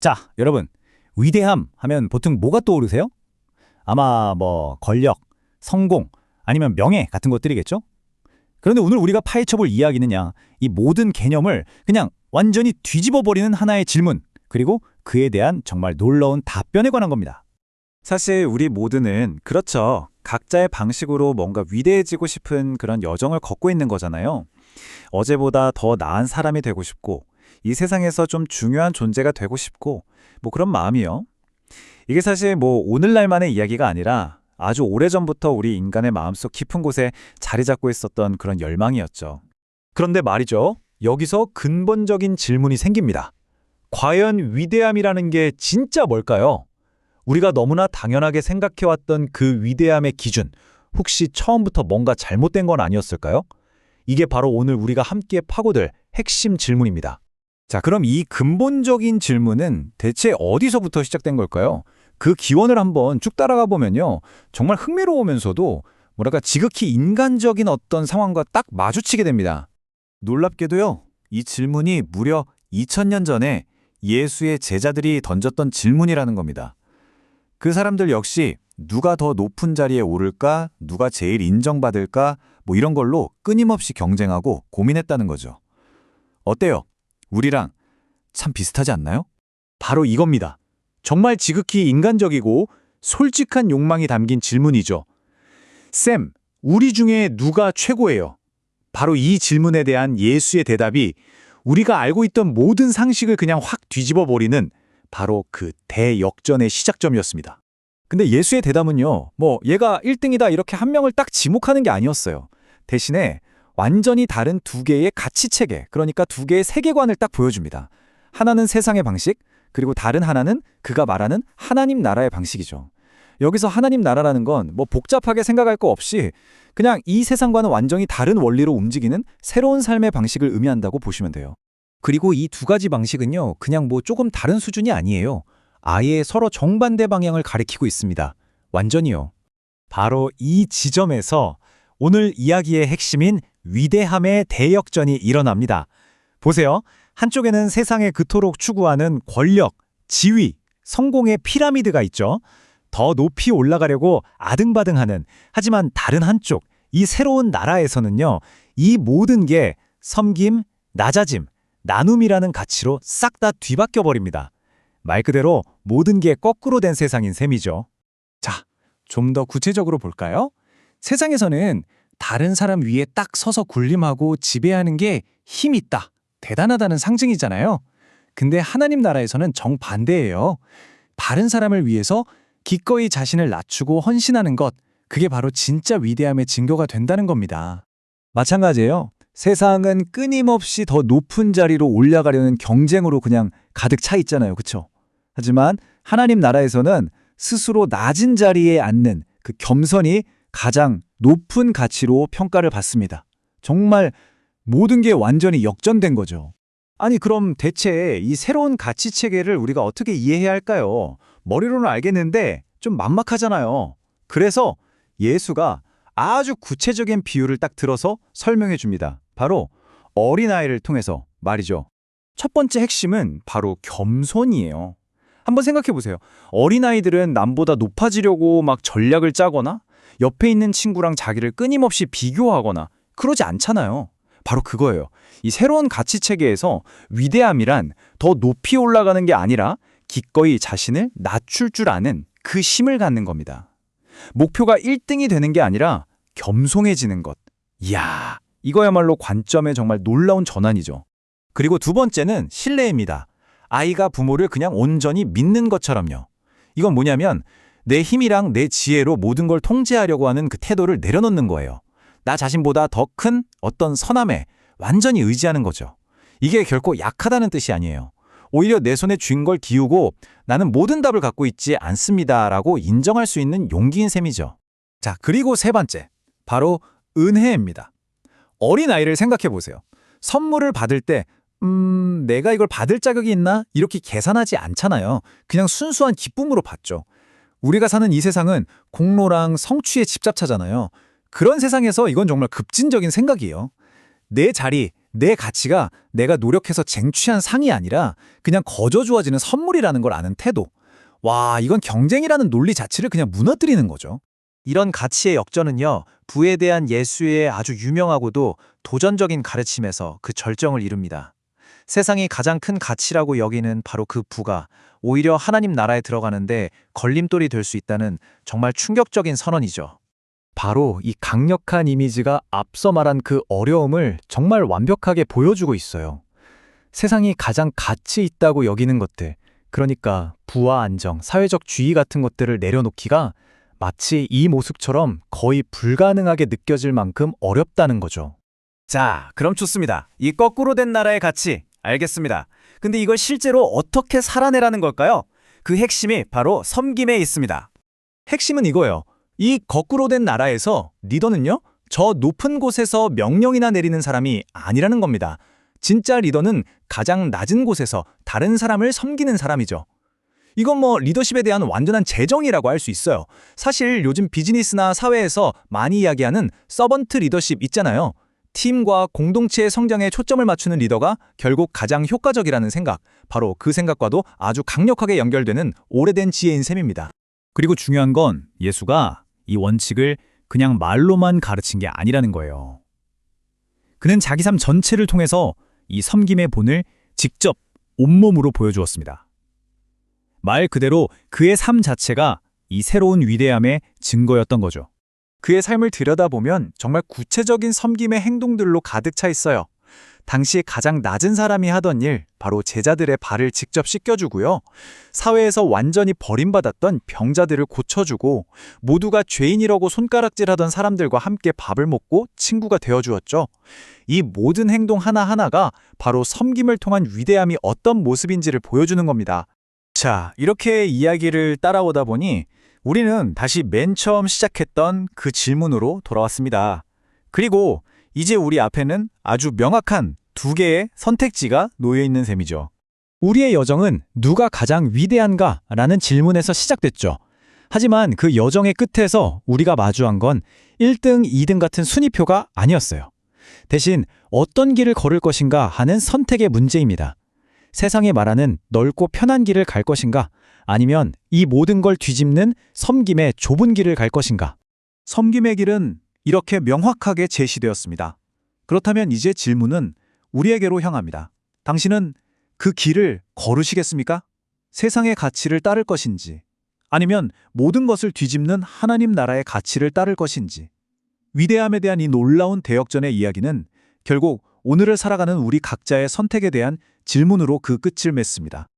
자, 여러분, 위대함 하면 보통 뭐가 떠오르세요? 아마 권력, 성공, 아니면 명예 같은 것들이겠죠? 그런데 오늘 우리가 파헤쳐볼 이야기는요, 이 모든 개념을 그냥 완전히 뒤집어버리는 하나의 질문, 그리고 그에 대한 정말 놀라운 답변에 관한 겁니다. 사실 우리 모두는 그렇죠. 각자의 방식으로 뭔가 위대해지고 싶은 그런 여정을 걷고 있는 거잖아요. 어제보다 더 나은 사람이 되고 싶고, 이 세상에서 좀 중요한 존재가 되고 싶고, 그런 마음이요. 이게 사실 오늘날만의 이야기가 아니라 아주 오래전부터 우리 인간의 마음속 깊은 곳에 자리 잡고 있었던 그런 열망이었죠. 그런데 말이죠, 여기서 근본적인 질문이 생깁니다. 과연 위대함이라는 게 진짜 뭘까요? 우리가 너무나 당연하게 생각해왔던 그 위대함의 기준, 혹시 처음부터 뭔가 잘못된 건 아니었을까요? 이게 바로 오늘 우리가 함께 파고들 핵심 질문입니다. 자, 그럼 이 근본적인 질문은 대체 어디서부터 시작된 걸까요? 그 기원을 한번 쭉 따라가 보면요, 정말 흥미로우면서도 지극히 인간적인 어떤 상황과 딱 마주치게 됩니다. 놀랍게도요, 이 질문이 무려 2000년 전에 예수의 제자들이 던졌던 질문이라는 겁니다. 그 사람들 역시 누가 더 높은 자리에 오를까, 누가 제일 인정받을까, 이런 걸로 끊임없이 경쟁하고 고민했다는 거죠. 어때요? 우리랑 참 비슷하지 않나요? 바로 이겁니다. 정말 지극히 인간적이고 솔직한 욕망이 담긴 질문이죠. 쌤, 우리 중에 누가 최고예요? 바로 이 질문에 대한 예수의 대답이 우리가 알고 있던 모든 상식을 그냥 확 뒤집어버리는 바로 그 대역전의 시작점이었습니다. 근데 예수의 대답은요, 얘가 1등이다 이렇게 한 명을 딱 지목하는 게 아니었어요. 대신에 완전히 다른 두 개의 가치체계, 그러니까 두 개의 세계관을 딱 보여줍니다. 하나는 세상의 방식, 그리고 다른 하나는 그가 말하는 하나님 나라의 방식이죠. 여기서 하나님 나라라는 건 복잡하게 생각할 거 없이 그냥 이 세상과는 완전히 다른 원리로 움직이는 새로운 삶의 방식을 의미한다고 보시면 돼요. 그리고 이 두 가지 방식은요, 그냥 조금 다른 수준이 아니에요. 아예 서로 정반대 방향을 가리키고 있습니다. 완전히요. 바로 이 지점에서 오늘 이야기의 핵심인 위대함의 대역전이 일어납니다. 보세요. 한쪽에는 세상에 그토록 추구하는 권력, 지위, 성공의 피라미드가 있죠. 더 높이 올라가려고 아등바등하는, 하지만 다른 한쪽, 이 새로운 나라에서는요, 이 모든 게 섬김, 낮아짐, 나눔이라는 가치로 싹 다 뒤바뀌어 버립니다. 말 그대로 모든 게 거꾸로 된 세상인 셈이죠. 자, 좀 더 구체적으로 볼까요? 세상에서는 다른 사람 위에 딱 서서 군림하고 지배하는 게 힘 있다, 대단하다는 상징이잖아요. 근데 하나님 나라에서는 정반대예요. 바른 사람을 위해서 기꺼이 자신을 낮추고 헌신하는 것, 그게 바로 진짜 위대함의 증거가 된다는 겁니다. 마찬가지예요. 세상은 끊임없이 더 높은 자리로 올라가려는 경쟁으로 그냥 가득 차 있잖아요. 그렇죠? 하지만 하나님 나라에서는 스스로 낮은 자리에 앉는 그 겸손이 가장 높은 가치로 평가를 받습니다. 정말 모든 게 완전히 역전된 거죠. 아니, 그럼 대체 이 새로운 가치 체계를 우리가 어떻게 이해해야 할까요? 머리로는 알겠는데 좀 막막하잖아요. 그래서 예수가 아주 구체적인 비유를 딱 들어서 설명해 줍니다. 바로 어린아이를 통해서 말이죠. 첫 번째 핵심은 바로 겸손이에요. 한번 생각해 보세요. 어린아이들은 남보다 높아지려고 막 전략을 짜거나 옆에 있는 친구랑 자기를 끊임없이 비교하거나 그러지 않잖아요. 바로 그거예요. 이 새로운 가치 체계에서 위대함이란 더 높이 올라가는 게 아니라 기꺼이 자신을 낮출 줄 아는 그 힘을 갖는 겁니다. 목표가 1등이 되는 게 아니라 겸손해지는 것. 이야, 이거야말로 관점의 정말 놀라운 전환이죠. 그리고 두 번째는 신뢰입니다. 아이가 부모를 그냥 온전히 믿는 것처럼요. 이건 뭐냐면 내 힘이랑 내 지혜로 모든 걸 통제하려고 하는 그 태도를 내려놓는 거예요. 나 자신보다 더 큰 어떤 선함에 완전히 의지하는 거죠. 이게 결코 약하다는 뜻이 아니에요. 오히려 내 손에 쥔 걸 기우고 나는 모든 답을 갖고 있지 않습니다라고 인정할 수 있는 용기인 셈이죠. 자, 그리고 세 번째, 바로 은혜입니다. 어린아이를 생각해 보세요. 선물을 받을 때 내가 이걸 받을 자격이 있나? 이렇게 계산하지 않잖아요. 그냥 순수한 기쁨으로 받죠. 우리가 사는 이 세상은 공로랑 성취의 집잡차잖아요. 그런 세상에서 이건 정말 급진적인 생각이에요. 내 자리, 내 가치가 내가 노력해서 쟁취한 상이 아니라 그냥 거저 주어지는 선물이라는 걸 아는 태도. 와, 이건 경쟁이라는 논리 자체를 그냥 무너뜨리는 거죠. 이런 가치의 역전은요, 부에 대한 예수의 아주 유명하고도 도전적인 가르침에서 그 절정을 이룹니다. 세상이 가장 큰 가치라고 여기는 바로 그 부가 오히려 하나님 나라에 들어가는데 걸림돌이 될 수 있다는 정말 충격적인 선언이죠. 바로 이 강력한 이미지가 앞서 말한 그 어려움을 정말 완벽하게 보여주고 있어요. 세상이 가장 가치 있다고 여기는 것들, 그러니까 부와 안정, 사회적 주의 같은 것들을 내려놓기가 마치 이 모습처럼 거의 불가능하게 느껴질 만큼 어렵다는 거죠. 자, 그럼 좋습니다. 이 거꾸로 된 나라의 가치, 알겠습니다. 근데 이걸 실제로 어떻게 살아내라는 걸까요? 그 핵심이 바로 섬김에 있습니다. 핵심은 이거예요. 이 거꾸로 된 나라에서 리더는요, 저 높은 곳에서 명령이나 내리는 사람이 아니라는 겁니다. 진짜 리더는 가장 낮은 곳에서 다른 사람을 섬기는 사람이죠. 이건 뭐 리더십에 대한 완전한 재정의라고 할 수 있어요. 사실 요즘 비즈니스나 사회에서 많이 이야기하는 서번트 리더십 있잖아요. 팀과 공동체의 성장에 초점을 맞추는 리더가 결국 가장 효과적이라는 생각, 바로 그 생각과도 아주 강력하게 연결되는 오래된 지혜인 셈입니다. 그리고 중요한 건 예수가 이 원칙을 그냥 말로만 가르친 게 아니라는 거예요. 그는 자기 삶 전체를 통해서 이 섬김의 본을 직접 온몸으로 보여주었습니다. 말 그대로 그의 삶 자체가 이 새로운 위대함의 증거였던 거죠. 그의 삶을 들여다보면 정말 구체적인 섬김의 행동들로 가득 차 있어요. 당시 가장 낮은 사람이 하던 일, 바로 제자들의 발을 직접 씻겨주고요. 사회에서 완전히 버림받았던 병자들을 고쳐주고, 모두가 죄인이라고 손가락질하던 사람들과 함께 밥을 먹고 친구가 되어주었죠. 이 모든 행동 하나하나가 바로 섬김을 통한 위대함이 어떤 모습인지를 보여주는 겁니다. 자, 이렇게 이야기를 따라오다 보니 우리는 다시 맨 처음 시작했던 그 질문으로 돌아왔습니다. 그리고 이제 우리 앞에는 아주 명확한 두 개의 선택지가 놓여 있는 셈이죠. 우리의 여정은 누가 가장 위대한가? 라는 질문에서 시작됐죠. 하지만 그 여정의 끝에서 우리가 마주한 건 1등, 2등 같은 순위표가 아니었어요. 대신 어떤 길을 걸을 것인가 하는 선택의 문제입니다. 세상이 말하는 넓고 편한 길을 갈 것인가? 아니면 이 모든 걸 뒤집는 섬김의 좁은 길을 갈 것인가? 섬김의 길은 이렇게 명확하게 제시되었습니다. 그렇다면 이제 질문은 우리에게로 향합니다. 당신은 그 길을 걸으시겠습니까? 세상의 가치를 따를 것인지, 아니면 모든 것을 뒤집는 하나님 나라의 가치를 따를 것인지. 위대함에 대한 이 놀라운 대역전의 이야기는 결국 오늘을 살아가는 우리 각자의 선택에 대한 질문으로 그 끝을 맺습니다.